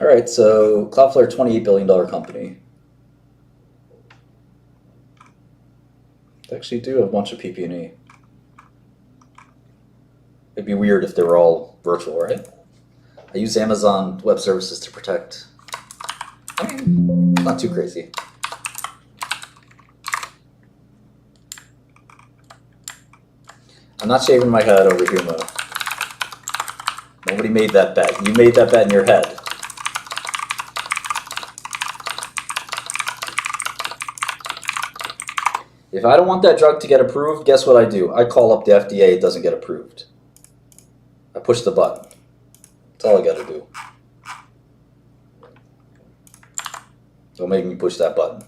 All right, so Cloudflare, $28 billion company. They actually do have a bunch of PP&E. It'd be weird if they were all virtual, right? I use Amazon Web Services to protect. I mean, not too crazy. I'm not shaving my head over here, Mo. Nobody made that bet. You made that bet in your head. If I don't want that drug to get approved, guess what I do? I call up the FDA, it doesn't get approved. I push the button. That's all I gotta do. Don't make me push that button.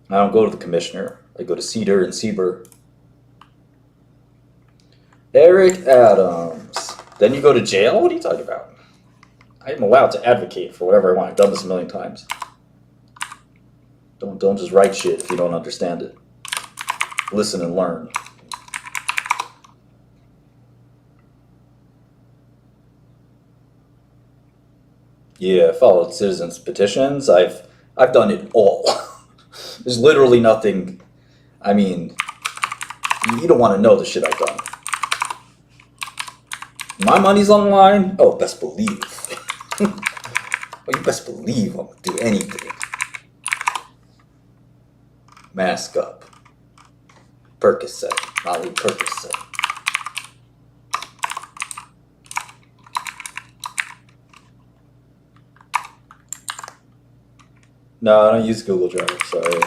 I don't go to the commissioner. I go to Cedar and Sieber. Eric Adams. Then you go to jail? What are you talking about? I am allowed to advocate for whatever I want. I've done this a million times. Don't just write shit if you don't understand it. Listen and learn. Yeah, I followed citizens' petitions. I've done it all. There's literally nothing. I mean, you don't want to know the shit I've done. My money's on the line. Oh, best believe. Oh, you best believe I'll do anything. Mask up. Percocet. Molly Percocet. No, I don't use Google Drive, sorry.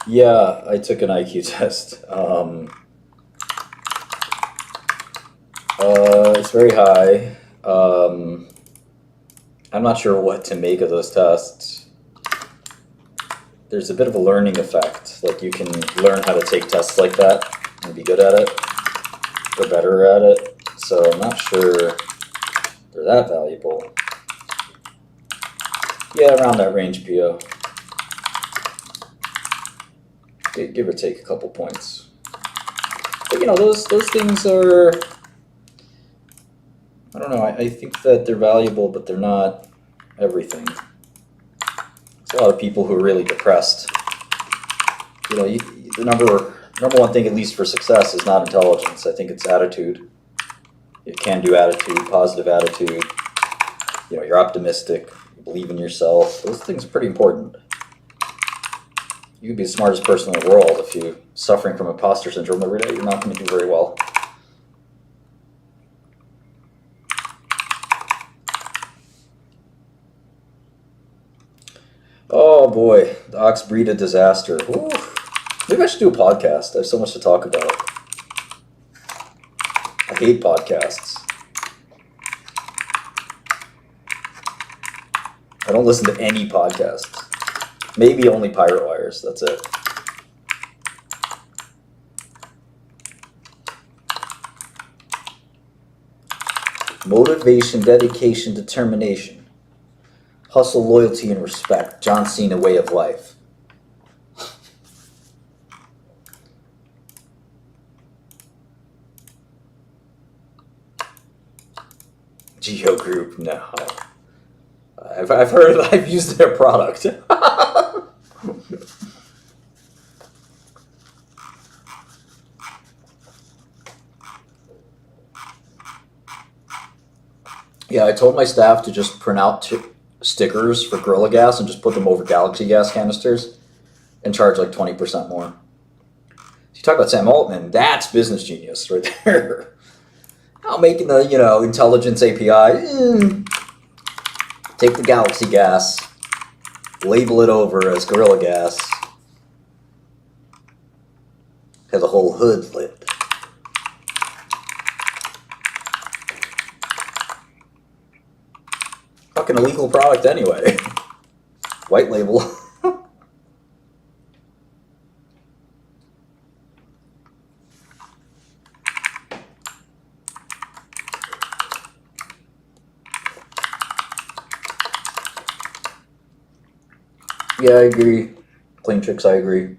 Yeah, I took an IQ test. It's very high. I'm not sure what to make of those tests. There's a bit of a learning effect. Like, you can learn how to take tests like that and be good at it, or better at it. So I'm not sure they're that valuable. Yeah, around that range, PO. Give or take a couple points. But you know, those things are, I don't know, I think that they're valuable, but they're not everything. There's a lot of people who are really depressed. You know, the number one thing, at least for success, is not intelligence. I think it's attitude. It can do attitude, positive attitude. You know, you're optimistic, you believe in yourself. Those things are pretty important. You could be the smartest person in the world if you're suffering from imposter syndrome every day. You're not going to do very well. Oh boy, the ox breed a disaster. Ooh. Maybe I should do a podcast. I have so much to talk about. I hate podcasts. I don't listen to any podcasts. Maybe only Pirate Wires, that's it. Motivation, dedication, determination. Hustle, loyalty, and respect. John Cena way of life. Geo Group, no. I've heard, I've used their product. Yeah, I told my staff to just print out stickers for Gorilla Gas and just put them over Galaxy Gas canisters and charge like 20% more. So you talk about Sam Altman, that's business genius right there. Now making the, you know, intelligence API, take the Galaxy Gas, label it over as Gorilla Gas, have the whole hood lit. Fucking illegal product anyway. White label. Yeah, I agree. Plain chicks, I agree.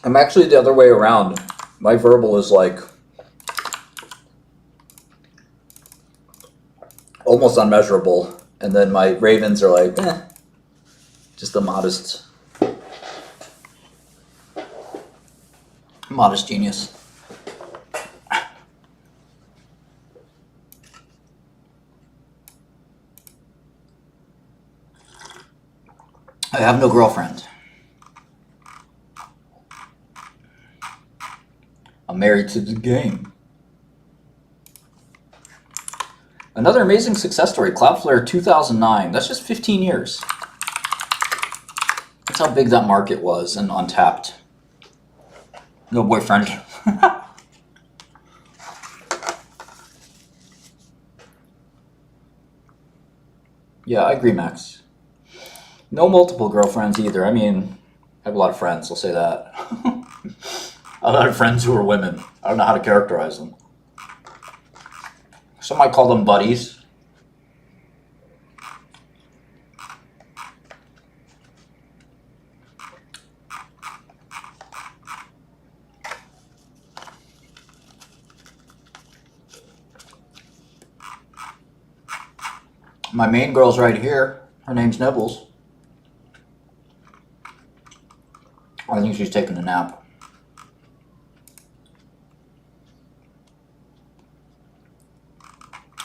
I'm actually the other way around. My verbal is like almost unmeasurable, and then my ravens are like, just a modest genius. I have no girlfriend. I'm married to the game. Another amazing success story, Cloudflare 2009. That's just 15 years. That's how big that market was and untapped. No boyfriend. Yeah, I agree, Max. No multiple girlfriends either. I mean, I have a lot of friends, I'll say that. A lot of friends who are women. I don't know how to characterize them. Some might call them buddies. My main girl's right here. Her name's Nibbles. I think she's taking a nap.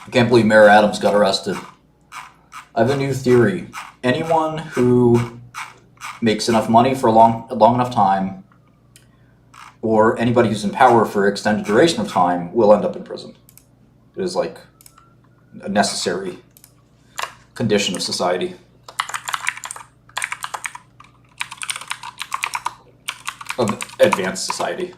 I can't believe Mayor Adams got arrested. I have a new theory. Anyone who makes enough money for a long enough time, or anybody who's in power for an extended duration of time, will end up in prison. It is like a necessary condition of society. Of advanced society.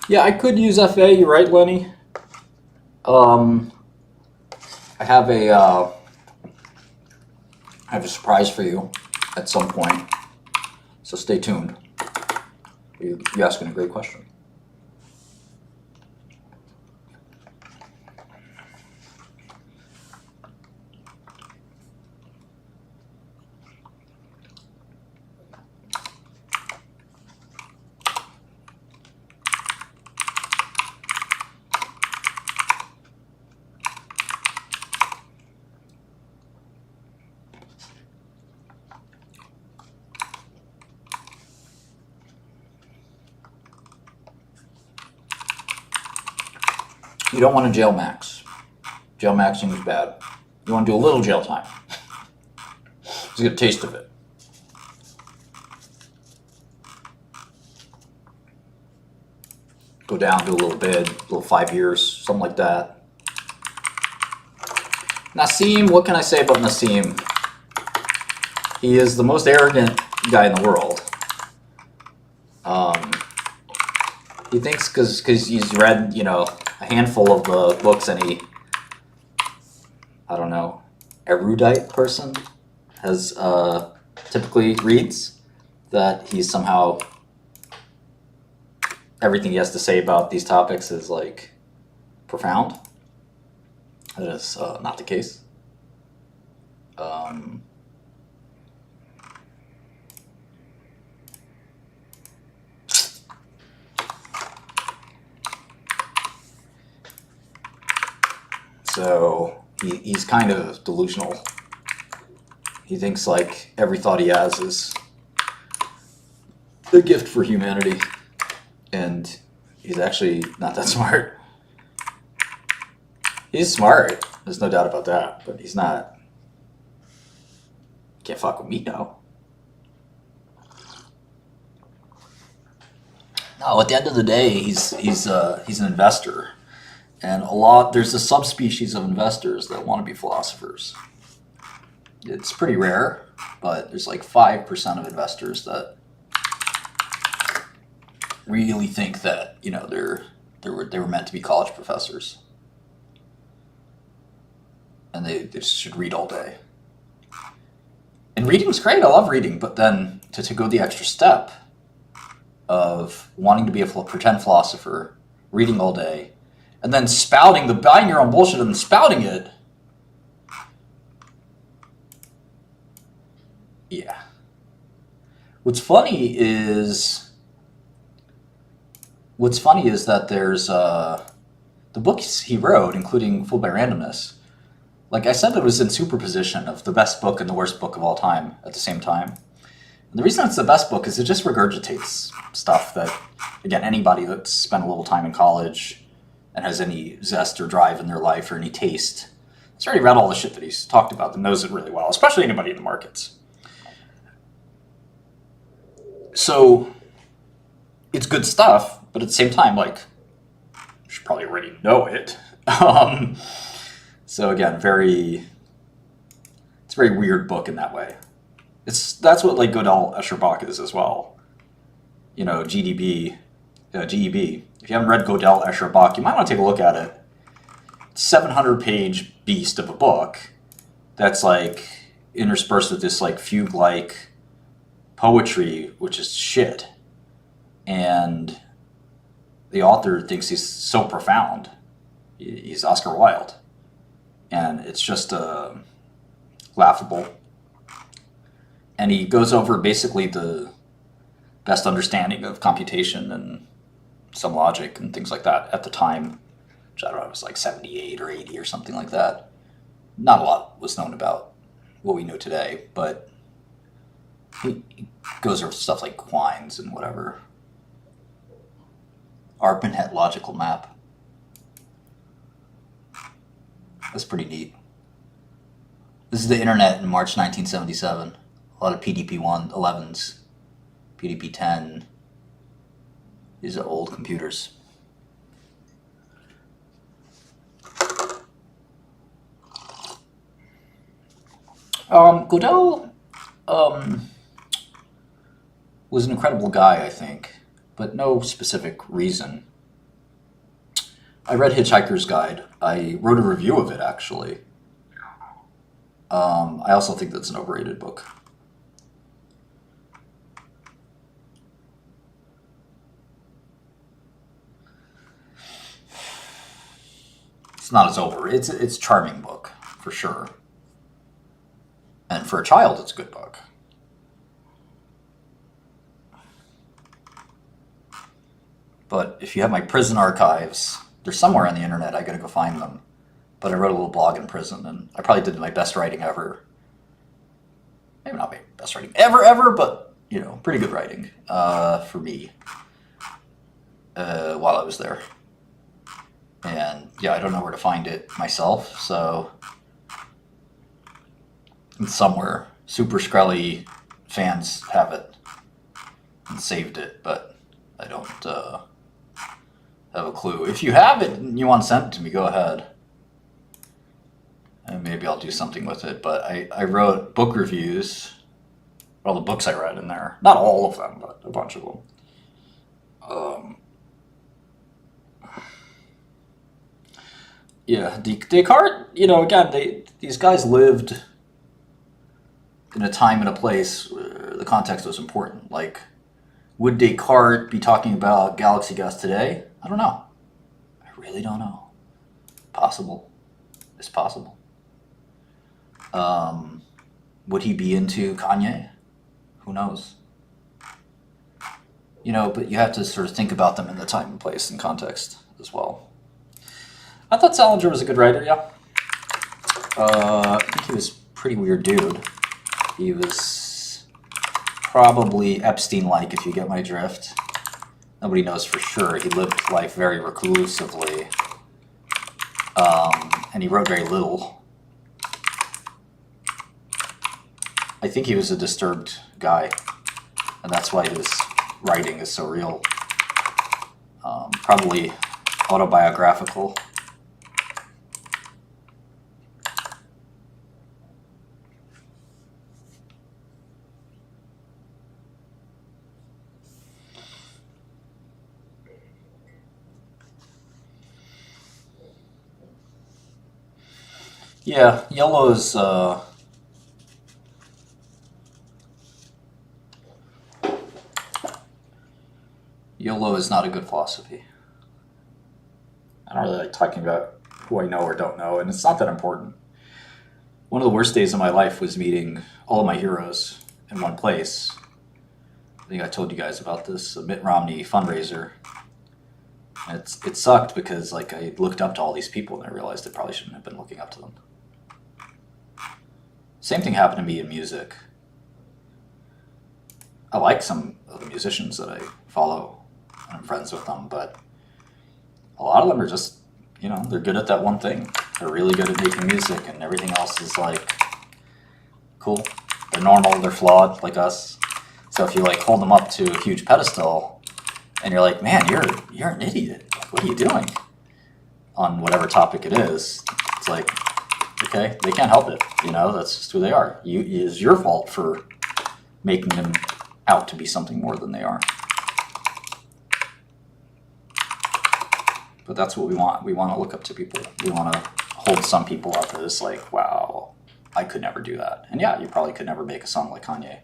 Yeah, I could use FA. You're right, Lenny. I have a surprise for you at some point, so stay tuned. You're asking a great question. You don't want to jail max. Jail maxing is bad. You want to do a little jail time. Just get a taste of it. Go down, do a little bid, a little 5 years, something like that. Nassim, what can I say about Nassim? He is the most arrogant guy in the world. He thinks because he's read, a handful of the books and he, I don't know, erudite person has typically reads, that he's somehow, everything he has to say about these topics is like profound. That is not the case. So he's kind of delusional. He thinks like every thought he has is a gift for humanity, and he's actually not that smart. He's smart, there's no doubt about that, but he's not. Can't fuck with me, no. No, at the end of the day, he's an investor. And there's a subspecies of investors that want to be philosophers. It's pretty rare, but there's like 5% of investors that really think that, they were meant to be college professors. And they just should read all day. And reading's great. I love reading, but then to go the extra step of wanting to be a pretend philosopher, reading all day, and then buying your own bullshit and spouting it. Yeah. What's funny is that there's the books he wrote, including Fooled by Randomness. Like I said, it was in superposition of the best book and the worst book of all time at the same time. And the reason it's the best book is it just regurgitates stuff that, again, anybody that's spent a little time in college and has any zest or drive in their life or any taste has already read all the shit that he's talked about and knows it really well, especially anybody in the markets. So it's good stuff, but at the same time, like, you should probably already know it. So again, it's a very weird book in that way. That's what like Gödel Escher-Bach is as well. You know, GEB. If you haven't read Gödel Escher-Bach, you might want to take a look at it. It's a 700-page beast of a book that's like interspersed with this like fugue-like poetry, which is shit. And the author thinks he's so profound. He's Oscar Wilde. And it's just laughable. And he goes over basically the best understanding of computation and some logic and things like that at the time, which I don't know, it was like 78 or 80 or something like that. Not a lot was known about what we know today, but he goes over stuff like quines and whatever. ARPANET logical map. That's pretty neat. This is the internet in March 1977. A lot of PDP-11s, PDP-10. These are old computers. Gödel was an incredible guy, I think, but no specific reason. I read Hitchhiker's Guide. I wrote a review of it, actually. I also think that's an overrated book. It's not as overrated. It's a charming book, for sure. And for a child, it's a good book. But if you have my prison archives, they're somewhere on the internet. I gotta go find them. But I wrote a little blog in prison, and I probably did my best writing ever. Maybe not my best writing ever, but, you know, pretty good writing for me while I was there. And, yeah, I don't know where to find it myself, so it's somewhere. Super Shkreli fans have it and saved it, but I don't have a clue. If you have it and you want to send it to me, go ahead. And maybe I'll do something with it. But I wrote book reviews, all the books I read in there. Not all of them, but a bunch of them. Yeah, Descartes, you know, again, these guys lived in a time and a place where the context was important. Like, would Descartes be talking about galaxy gas today? I don't know. I really don't know. Possible. It's possible. Would he be into Kanye? Who knows? You know, but you have to sort of think about them in the time and place and context as well. I thought Salinger was a good writer, yeah. I think he was a pretty weird dude. He was probably Epstein-like, if you get my drift. Nobody knows for sure. He lived life very reclusively. And he wrote very little. I think he was a disturbed guy. And that's why his writing is so real. Probably autobiographical. Yeah, yellow is YOLO is not a good philosophy. I don't really like talking about who I know or don't know, and it's not that important. One of the worst days of my life was meeting all of my heroes in one place. I think I told you guys about this, a Mitt Romney fundraiser. And it sucked because like I looked up to all these people and I realized I probably shouldn't have been looking up to them. Same thing happened to me in music. I like some of the musicians that I follow and I'm friends with them, but a lot of them are just, they're good at that one thing. They're really good at making music and everything else is like cool. They're normal, they're flawed like us. So if you like hold them up to a huge pedestal and you're like, man, you're an idiot. What are you doing? On whatever topic it is, it's like, okay, they can't help it. That's just who they are. It is your fault for making them out to be something more than they are. But that's what we want. We want to look up to people. We want to hold some people up as like, wow, I could never do that. And yeah, you probably could never make a song like Kanye.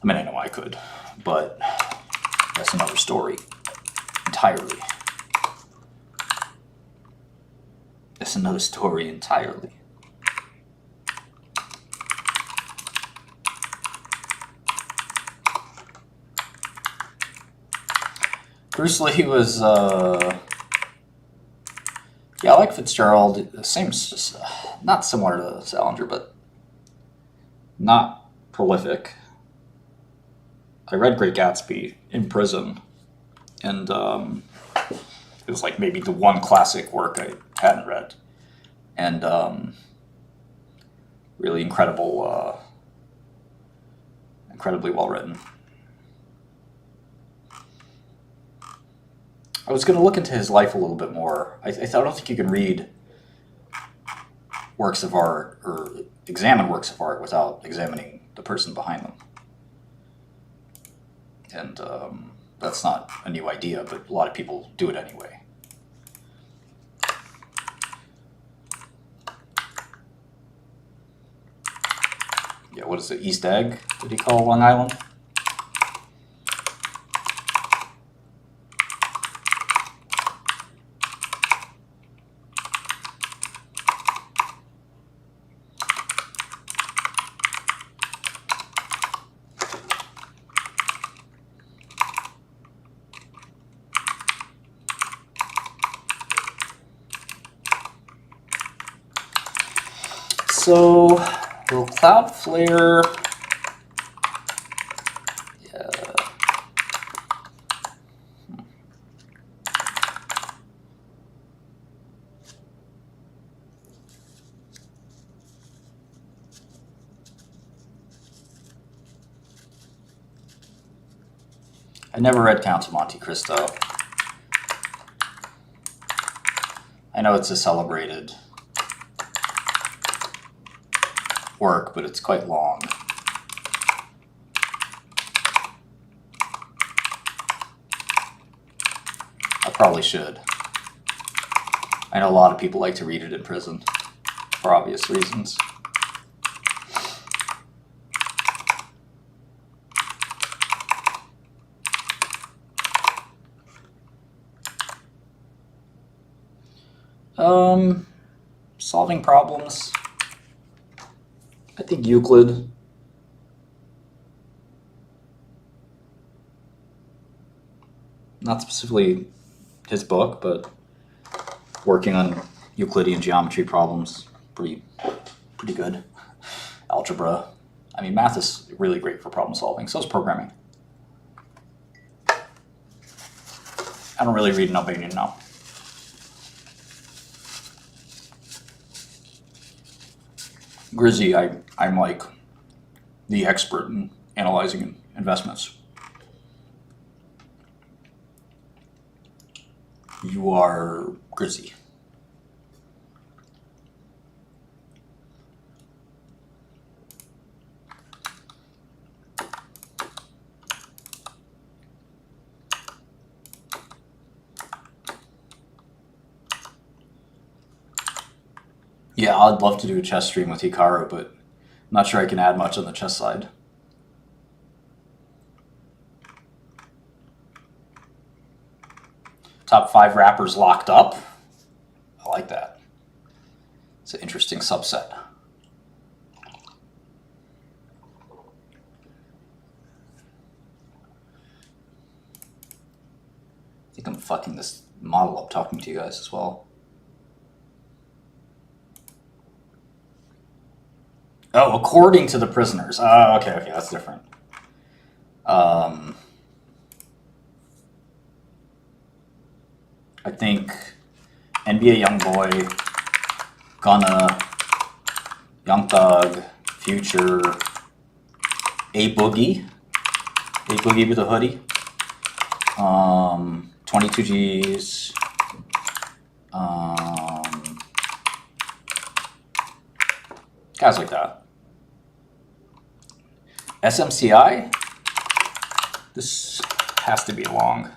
I mean, I know I could, but that's another story entirely. That's another story entirely. Bruce Lee was, I like Fitzgerald. Same, not similar to Salinger, but not prolific. I read Great Gatsby in prison, and it was like maybe the one classic work I hadn't read, and really incredible, incredibly well written. I was going to look into his life a little bit more. I don't think you can read works of art or examine works of art without examining the person behind them. And that's not a new idea, but a lot of people do it anyway. Yeah, what is it? East Egg? Did he call Long Island? So, will Cloudflare, yeah. I never read Count of Monte Cristo. I know it's a celebrated work, but it's quite long. I probably should. I know a lot of people like to read it in prison for obvious reasons. Solving problems. I think Euclid. Not specifically his book, but working on Euclidean geometry problems, pretty good. Algebra. I mean, math is really great for problem solving, so is programming. I don't really read an Albanian now. Grizzy, I'm like the expert in analyzing investments. You are Grizzy. Yeah, I'd love to do a chess stream with Hikaru, but I'm not sure I can add much on the chess side. top 5 rappers locked up. I like that. It's an interesting subset. I think I'm fucking this model up talking to you guys as well. Oh, according to the prisoners. Oh, okay, that's different. I think NBA Youngboy, Gunna, Young Thug, Future, A Boogie with a hoodie, 22 G's, guys like that. SMCI, this has to be long.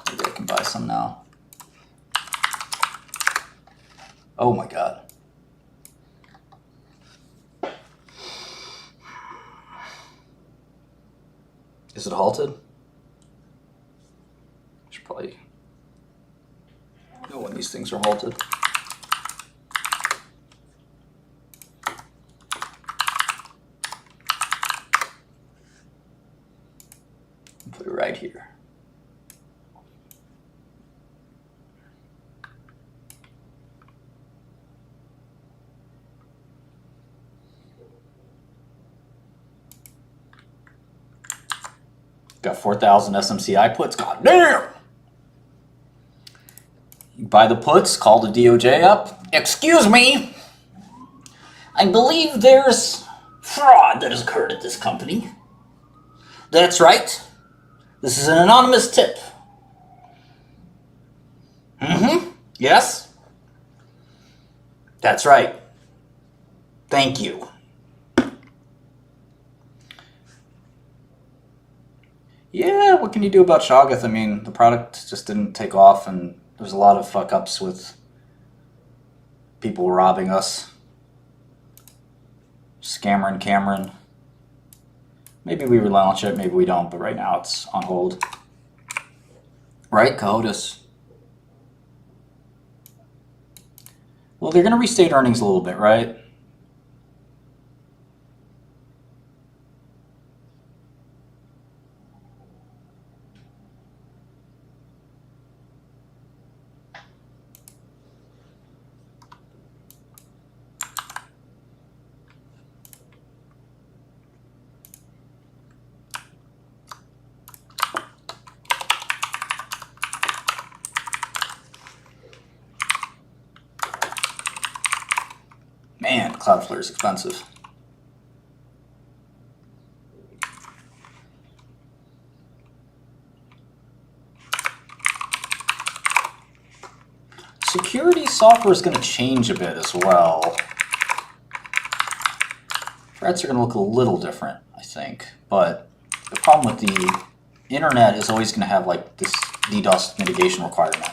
Maybe I can buy some now. Oh my god. Is it halted? Should probably know when these things are halted. Put it right here. Got 4,000 SMCI puts. God damn! You buy the puts, call the DOJ up. Excuse me! I believe there's fraud that has occurred at this company. That's right. This is an anonymous tip. Yes? That's right. Thank you. Yeah, what can you do about Shoggoth? I mean, the product just didn't take off, and there's a lot of fuck-ups with people robbing us. Scammering Cameron. Maybe we relaunch it, maybe we don't, but right now it's on hold. Right, CODIS? Well, they're going to restate earnings a little bit, right? Man, Cloudflare is expensive. Security software is going to change a bit as well. Threats are going to look a little different, I think. But the problem with the internet is always going to have like this DDoS mitigation requirement.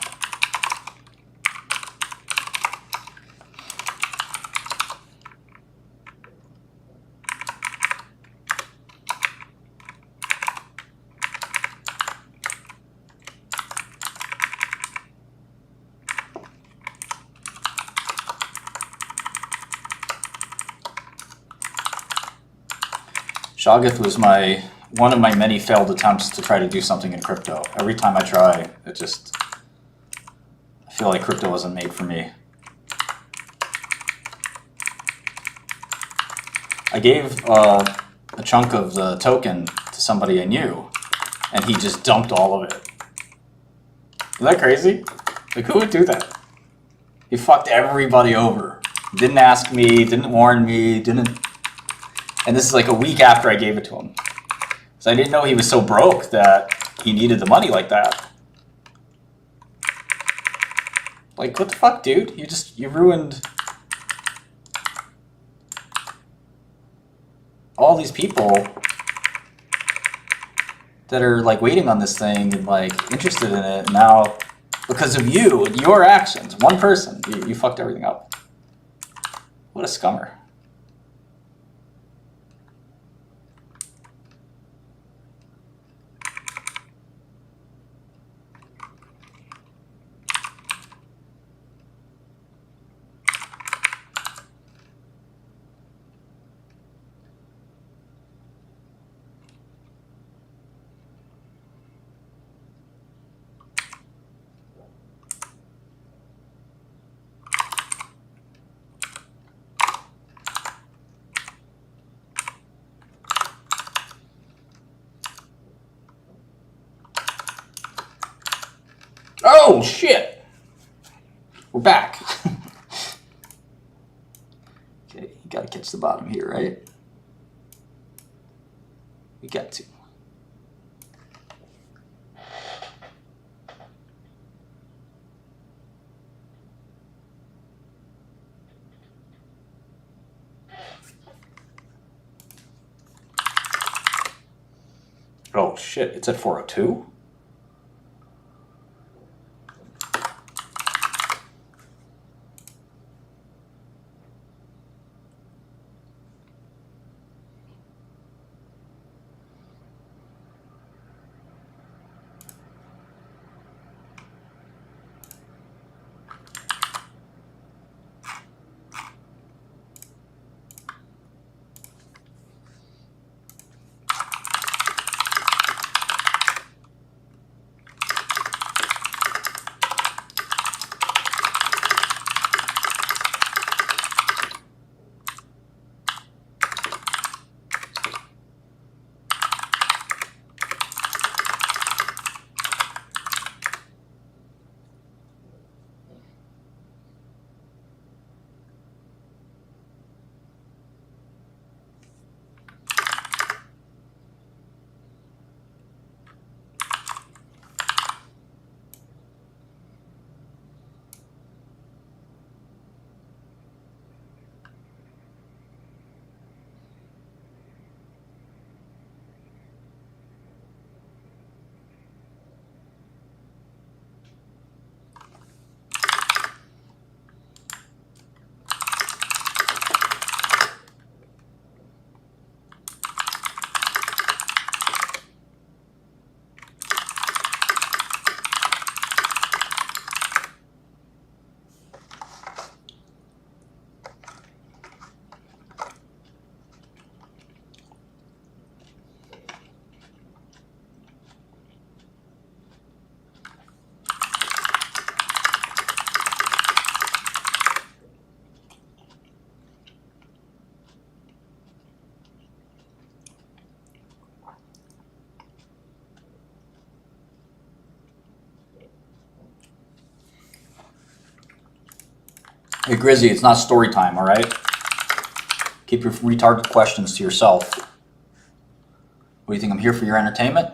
Shoggoth was one of my many failed attempts to try to do something in crypto. Every time I try, I feel like crypto wasn't made for me. I gave a chunk of the token to somebody I knew, and he just dumped all of it. Isn't that crazy? Like, who would do that? He fucked everybody over. Didn't ask me, didn't warn me, And this is like a week after I gave it to him. So I didn't know he was so broke that he needed the money like that. Like, what the fuck, dude? You ruined all these people that are like waiting on this thing and like interested in it. And now, because of you and your actions, one person, you fucked everything up. What a scummer. Oh, shit. We're back. Okay, you got to catch the bottom here, right? We got to. Oh, shit. It's at 402? Hey, Grizzy, it's not story time, all right? Keep your retarded questions to yourself. What do you think? I'm here for your entertainment?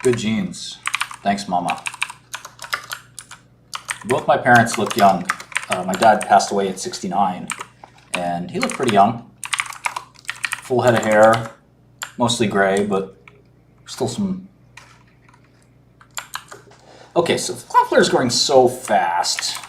Good genes. Thanks, Mama. Both my parents look young. My dad passed away at 69, and he looked pretty young. Full head of hair, mostly gray, but still some... Okay, so Cloudflare is growing so fast.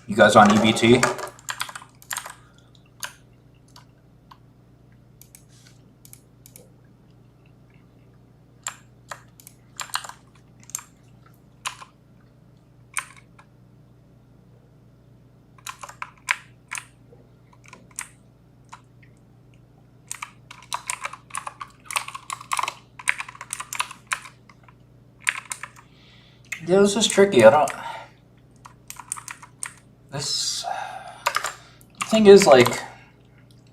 You guys on EBT? Yeah, this is tricky. This thing is like,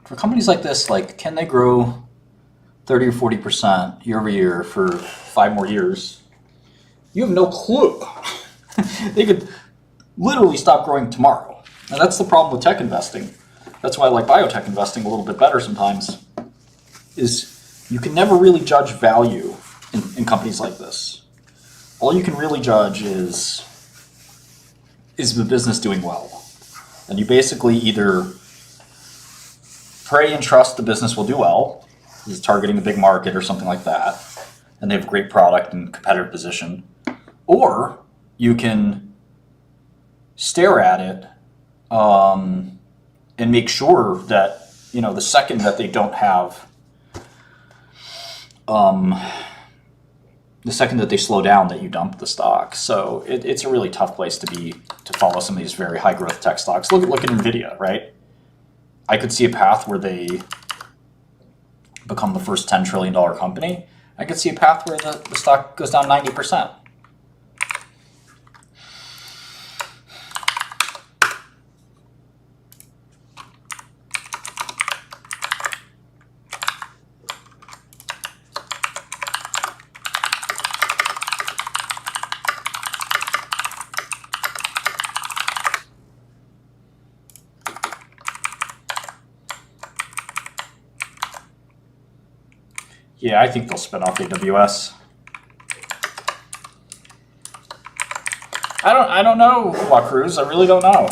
for companies like this, like, can they grow 30 or 40% year over year for 5 more years? You have no clue. They could literally stop growing tomorrow. And that's the problem with tech investing. That's why I like biotech investing a little bit better sometimes, is you can never really judge value in companies like this. All you can really judge is the business doing well? And you basically either pray and trust the business will do well, is targeting a big market or something like that, and they have a great product and competitive position, or you can stare at it and make sure that, you know, the second that they don't have, the second that they slow down, that you dump the stock. So it's a really tough place to be, to follow some of these very high growth tech stocks. Look at NVIDIA, right? I could see a path where they become the first $10 trillion company. I could see a path where the stock goes down 90%. Yeah, I think they'll spin off AWS. I don't know, La Cruz. I really don't know.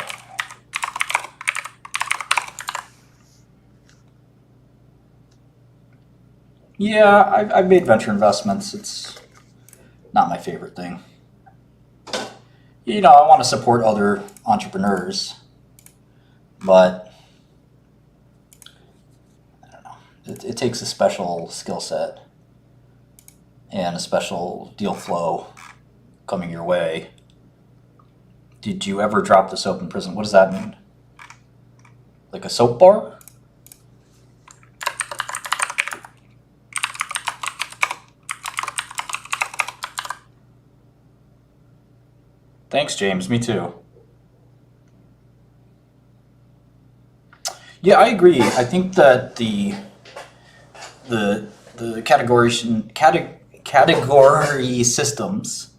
Yeah, I've made venture investments. It's not my favorite thing. You know, I want to support other entrepreneurs, but it takes a special skill set and a special deal flow coming your way. Did you ever drop the soap in prison? What does that mean? Like a soap bar? Thanks, James. Me too. Yeah, I agree. I think that the category systems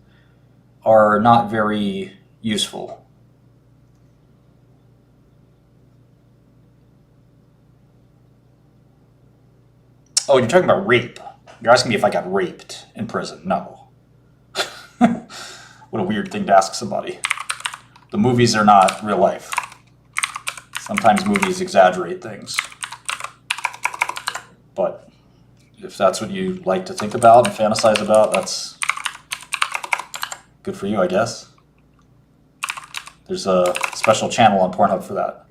are not very useful. Oh, you're talking about rape. You're asking me if I got raped in prison. No. What a weird thing to ask somebody. The movies are not real life. Sometimes movies exaggerate things. But if that's what you like to think about and fantasize about, that's good for you, I guess. There's a special channel on Pornhub for that.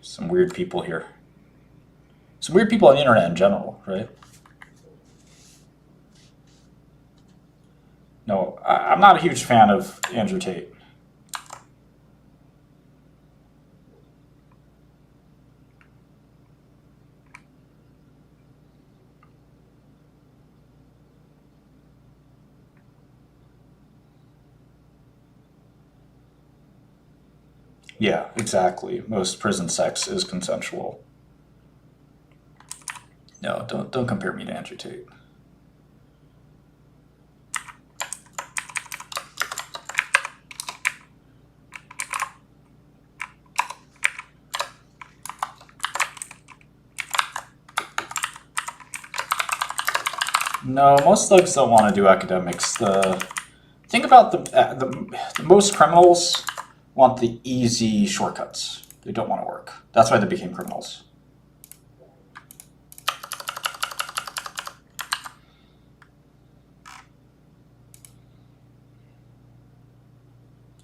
Some weird people here. Some weird people on the internet in general, right? No, I'm not a huge fan of Andrew Tate. Yeah, exactly. Most prison sex is consensual. No, don't compare me to Andrew Tate. No, most thugs don't want to do academics. Think about the most criminals want the easy shortcuts. They don't want to work. That's why they became criminals.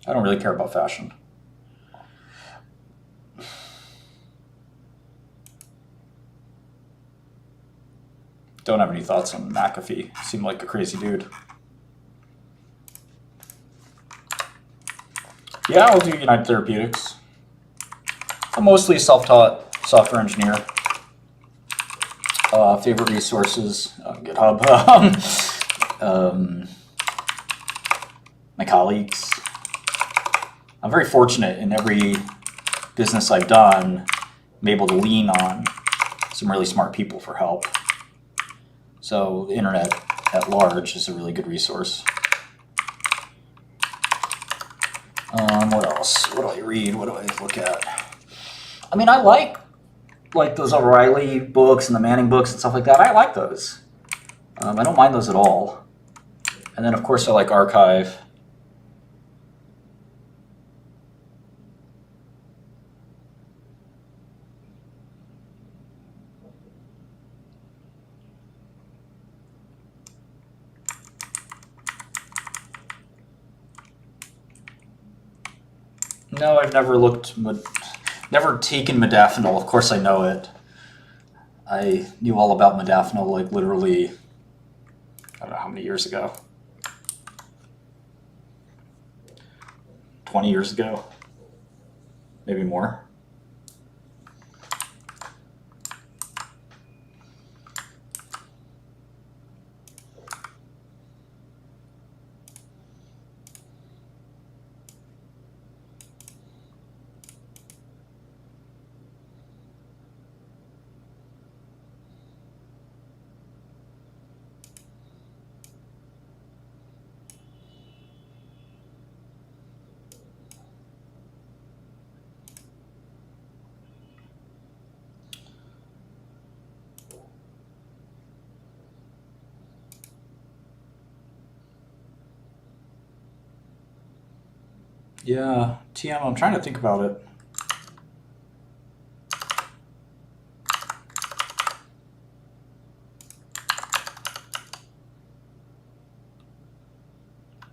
I don't really care about fashion. Don't have any thoughts on McAfee. Seemed like a crazy dude. Yeah, I'll do United Therapeutics. I'm mostly a self-taught software engineer. Favorite resources, GitHub. My colleagues. I'm very fortunate in every business I've done. I'm able to lean on some really smart people for help. So the internet at large is a really good resource. What else? What do I read? What do I look at? I mean, I like those O'Reilly books and the Manning books and stuff like that. I like those. I don't mind those at all. And then, of course, I like Archive. No, I've never never taken modafinil. Of course I know it. I knew all about modafinil like literally, I don't know how many years ago. 20 years ago, maybe more. Yeah, TM, I'm trying to think about it.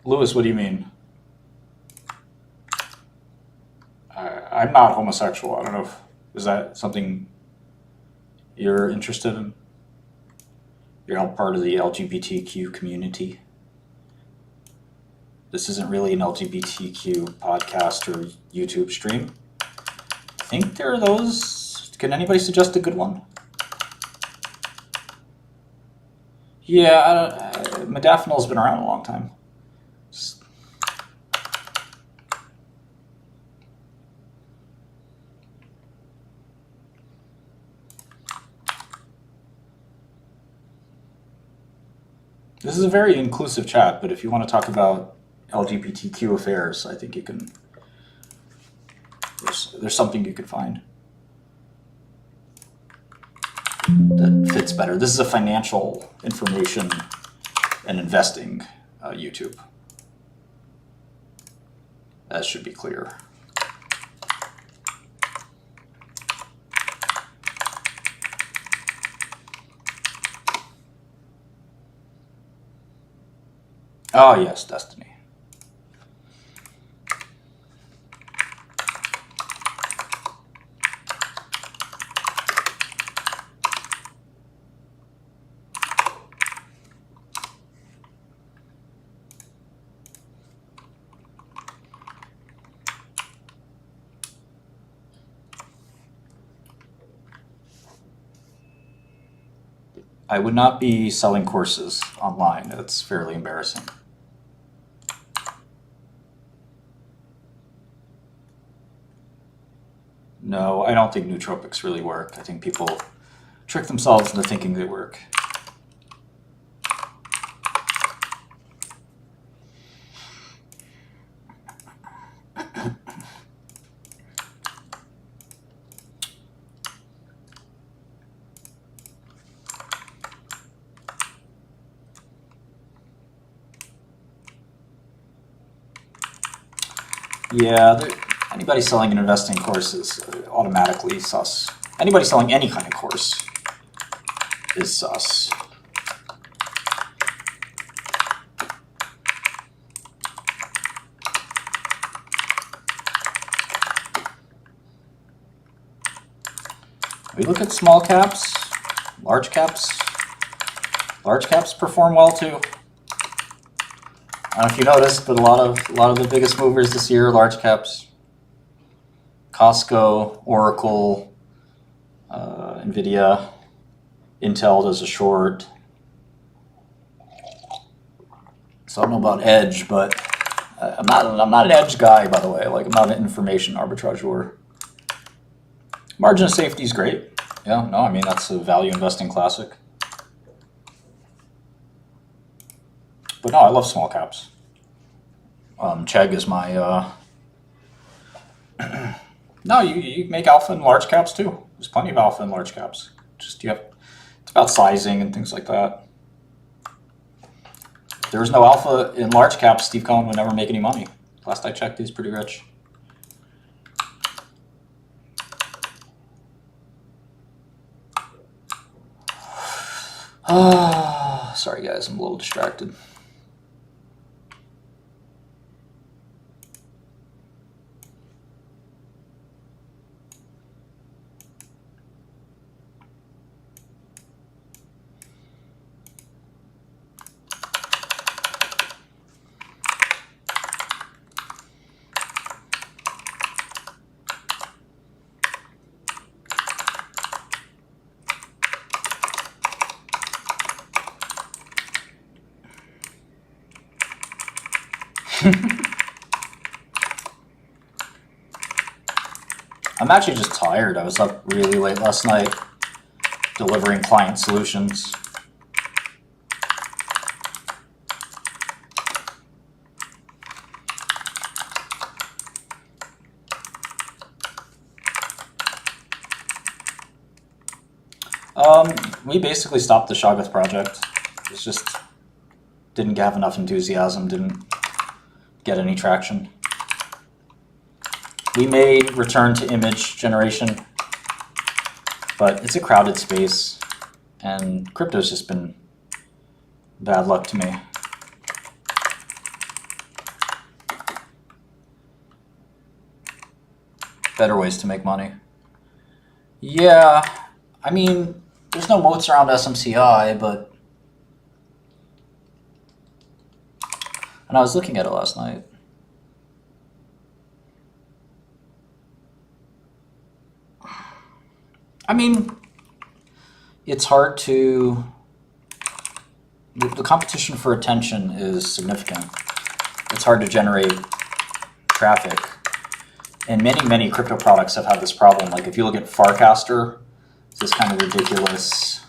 Lewis, what do you mean? I'm not homosexual. I don't know if, is that something you're interested in? You're all part of the LGBTQ community. This isn't really an LGBTQ podcast or YouTube stream. I think there are those. Can anybody suggest a good one? Yeah, modafinil's been around a long time. This is a very inclusive chat, but if you want to talk about LGBTQ affairs, I think you can. There's something you could find that fits better. This is a financial information and investing YouTube. That should be clear. Oh yes, Destiny. I would not be selling courses online. That's fairly embarrassing. No, I don't think nootropics really work. I think people trick themselves into thinking they work. Yeah, anybody selling and investing courses, automatically sus. Anybody selling any kind of course is sus. We look at small caps, large caps. Large caps perform well too. I don't know if you noticed, but a lot of the biggest movers this year are large caps. Costco, Oracle, Nvidia, Intel does a short. So I don't know about edge, but I'm not an edge guy, by the way. Like, I'm not an information arbitrageur. Margin of safety is great. Yeah, no, I mean, that's a value investing classic. But no, I love small caps. Chegg is my... No, you make alpha in large caps too. There's plenty of alpha in large caps. Just it's about sizing and things like that. If there was no alpha in large caps, Steve Cohen would never make any money. Last I checked, he's pretty rich. Sorry guys, I'm a little distracted. I'm actually just tired. I was up really late last night delivering client solutions. We basically stopped the Shoggoth project. It just didn't have enough enthusiasm, didn't get any traction. We may return to image generation, but it's a crowded space, and crypto's just been bad luck to me. Better ways to make money. Yeah, I mean, there's no moats around SMCI, but... And I was looking at it last night. I mean, it's hard to... The competition for attention is significant. It's hard to generate traffic. And many crypto products have had this problem. Like if you look at Farcaster, it's this kind of ridiculous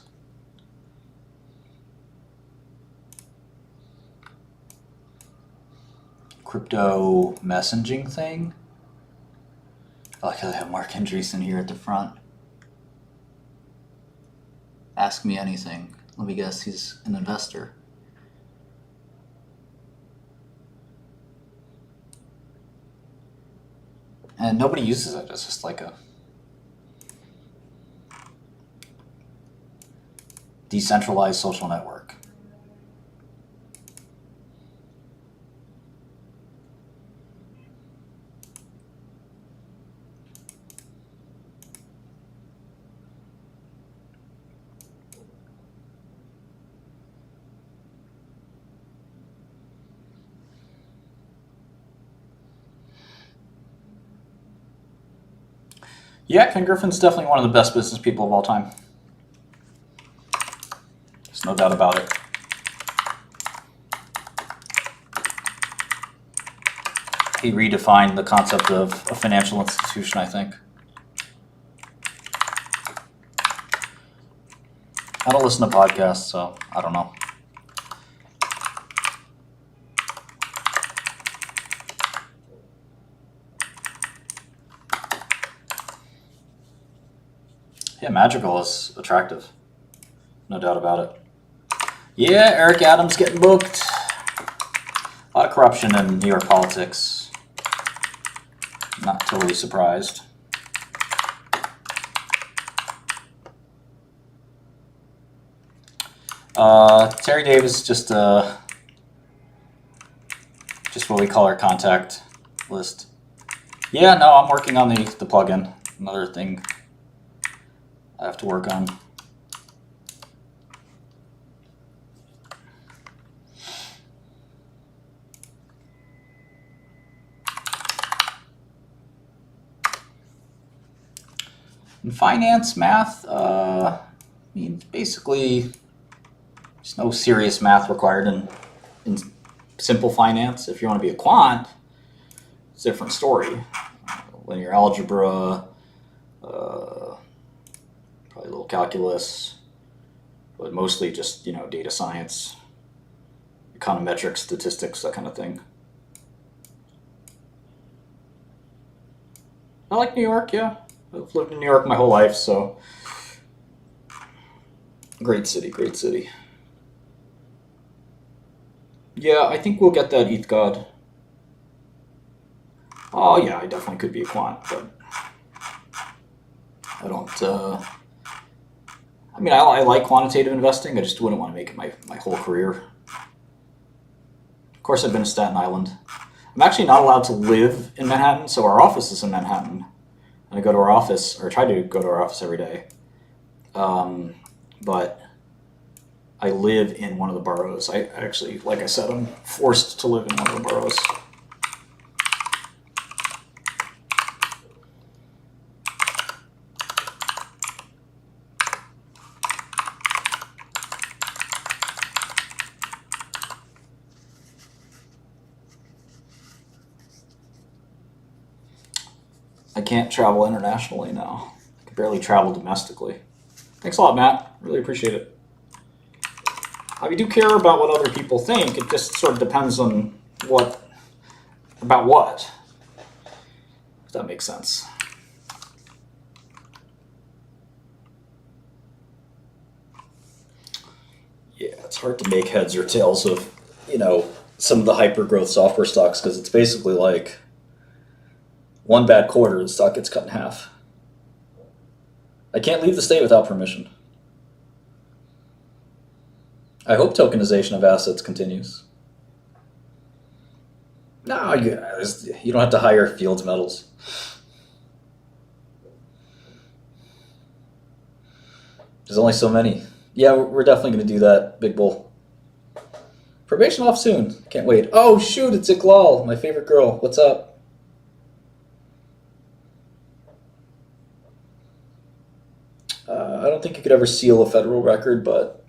crypto messaging thing. I like how they have Mark Andreessen here at the front. Ask me anything. Let me guess, he's an investor. And nobody uses it. It's just like a decentralized social network. Yeah, Ken Griffin's definitely one of the best business people of all time. There's no doubt about it. He redefined the concept of a financial institution, I think. I don't listen to podcasts, so I don't know. Yeah, Magical is attractive. No doubt about it. Yeah, Eric Adams getting booked. A lot of corruption in New York politics. Not totally surprised. Terry Davis, just what we call our contact list. Yeah, no, I'm working on the plugin. Another thing I have to work on. In finance, math, I mean, basically, there's no serious math required in simple finance. If you want to be a quant, it's a different story. Linear algebra, probably a little calculus, but mostly just, data science, econometrics, statistics, that kind of thing. I like New York, yeah. I've lived in New York my whole life, so great city, great city. Yeah, I think we'll get that ETH God. Oh yeah, I definitely could be a quant, but I don't. I mean, I like quantitative investing. I just wouldn't want to make it my whole career. Of course, I've been to Staten Island. I'm actually not allowed to live in Manhattan, so our office is in Manhattan. And I go to our office, or try to go to our office every day. But I live in one of the boroughs. I actually, like I said, I'm forced to live in one of the boroughs. I can't travel internationally now. I can barely travel domestically. Thanks a lot, Matt. Really appreciate it. I do care about what other people think. It just sort of depends on about what, if that makes sense. Yeah, it's hard to make heads or tails of, some of the hyper-growth software stocks because it's basically like one bad quarter, the stock gets cut in half. I can't leave the state without permission. I hope tokenization of assets continues. No, you don't have to hire Fields Metals. There's only so many. Yeah, we're definitely going to do that, Big Bull. Probation off soon. Can't wait. Oh, shoot, it's Iqlal, my favorite girl. What's up? I don't think you could ever seal a federal record, but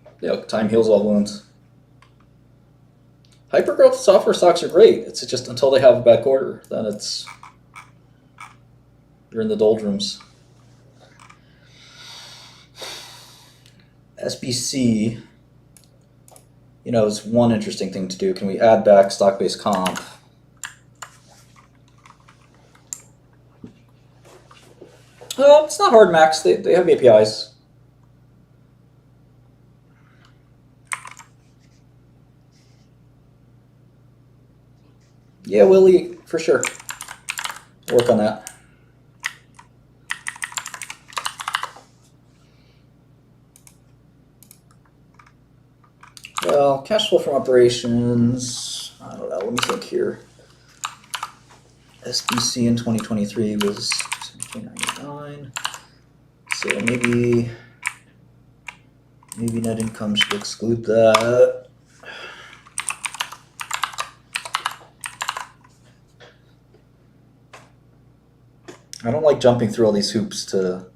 time heals all wounds. Hypergrowth software stocks are great. It's just until they have a bad quarter, then you're in the doldrums. SBC, is one interesting thing to do. Can we add back stock-based comp? It's not hard, Max. They have APIs. Yeah, Willie, for sure. Work on that. Well, cash flow from operations, I don't know, let me think here. SBC in 2023 was $17.99. So maybe net income should exclude that. I don't like jumping through all these hoops to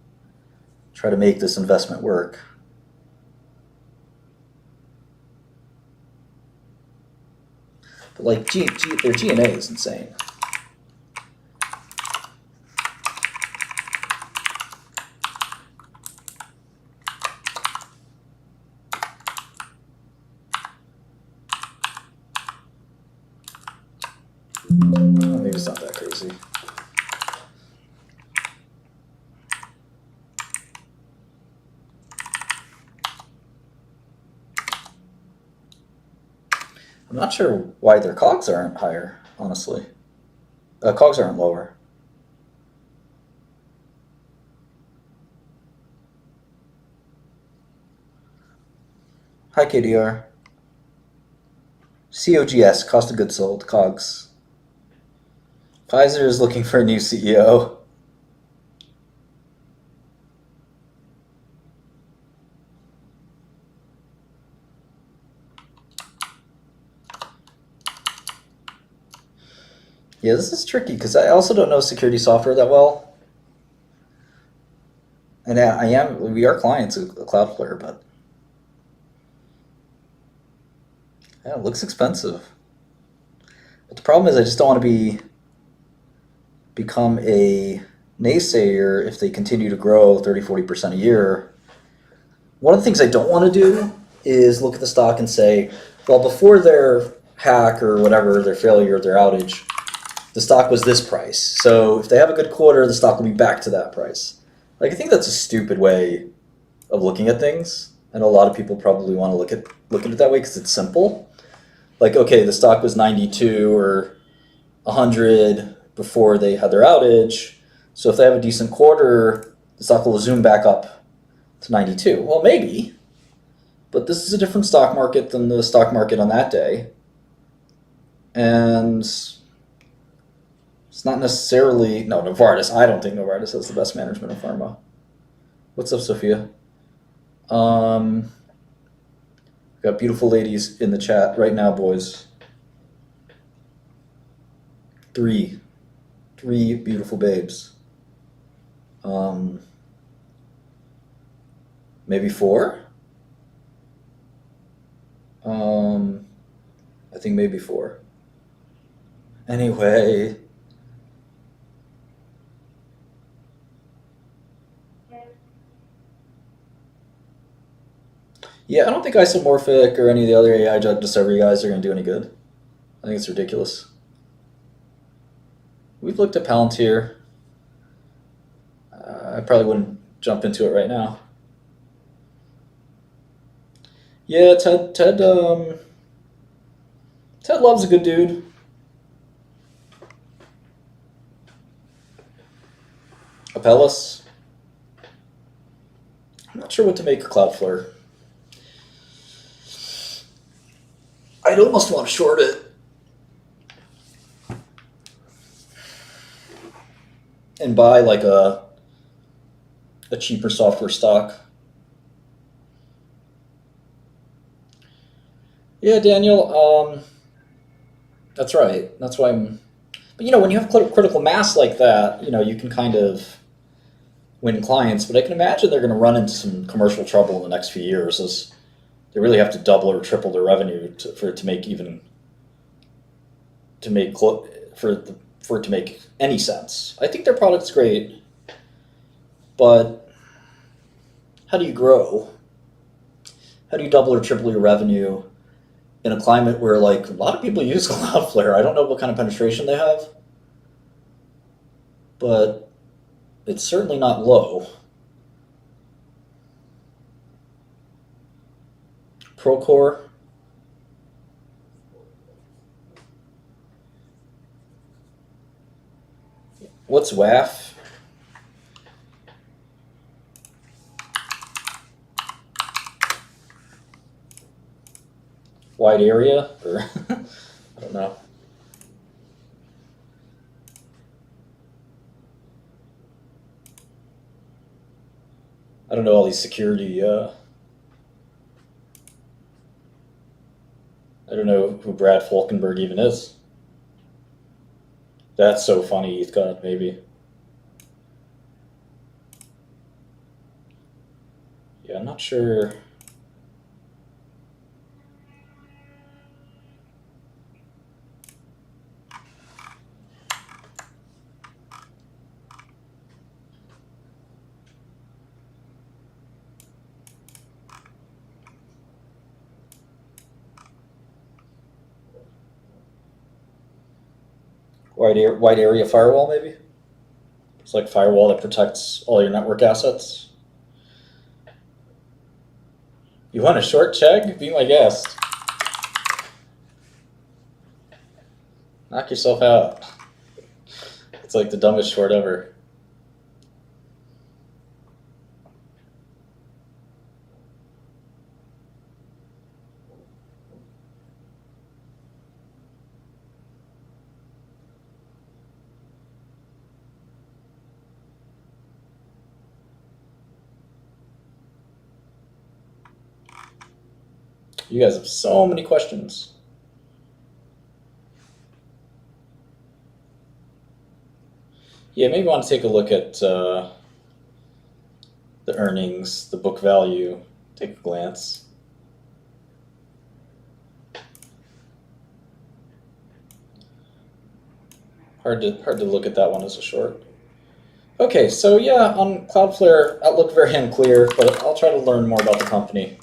try to make this investment work. But like their G&A is insane. Maybe it's not that crazy. I'm not sure why their COGS aren't higher, honestly. COGS aren't lower. Hi, KDR. COGS, cost of goods sold, COGS. Pfizer is looking for a new CEO. Yeah, this is tricky because I also don't know security software that well. And we are clients of Cloudflare, but yeah, it looks expensive. But the problem is I just don't want to become a naysayer if they continue to grow 30-40% a year. One of the things I don't want to do is look at the stock and say, well, before their hack or whatever, their failure, their outage, the stock was this price. So if they have a good quarter, the stock will be back to that price. Like, I think that's a stupid way of looking at things. And a lot of people probably want to look at it that way because it's simple. Like, okay, the stock was 92 or 100 before they had their outage. So if they have a decent quarter, the stock will zoom back up to 92. Well, maybe. But this is a different stock market than the stock market on that day. And it's not necessarily... No, Novartis. I don't think Novartis has the best management in pharma. What's up, Sophia? Got beautiful ladies in the chat right now, boys. Three beautiful babes. Maybe four? I think maybe four. Anyway. Yeah, I don't think Isomorphic or any of the other AI drug discovery guys are going to do any good. I think it's ridiculous. We've looked at Palantir. I probably wouldn't jump into it right now. Yeah, Ted Love's a good dude. Apellis. I'm not sure what to make of Cloudflare. I'd almost want to short it. And buy like a cheaper software stock. Yeah, Daniel, that's right. That's why I'm... But, when you have critical mass like that, you can kind of win clients. But I can imagine they're going to run into some commercial trouble in the next few years as they really have to double or triple their revenue for it to make any sense. I think their product's great, but how do you grow? How do you double or triple your revenue in a climate where, like, a lot of people use Cloudflare? I don't know what kind of penetration they have, but it's certainly not low. Procore. What's WAF? Wide area? Or I don't know. I don't know all these security. I don't know who Brad Falkenberg even is. That's so funny, Heathcott, maybe. Yeah, I'm not sure. Wide area firewall, maybe? It's like firewall that protects all your network assets. You want a short check? Be my guest. Knock yourself out. It's like the dumbest short ever. You guys have so many questions. Yeah, maybe want to take a look at the earnings, the book value. Take a glance. Hard to look at that one as a short. Okay, so yeah, on Cloudflare, outlook very unclear, but I'll try to learn more about the company.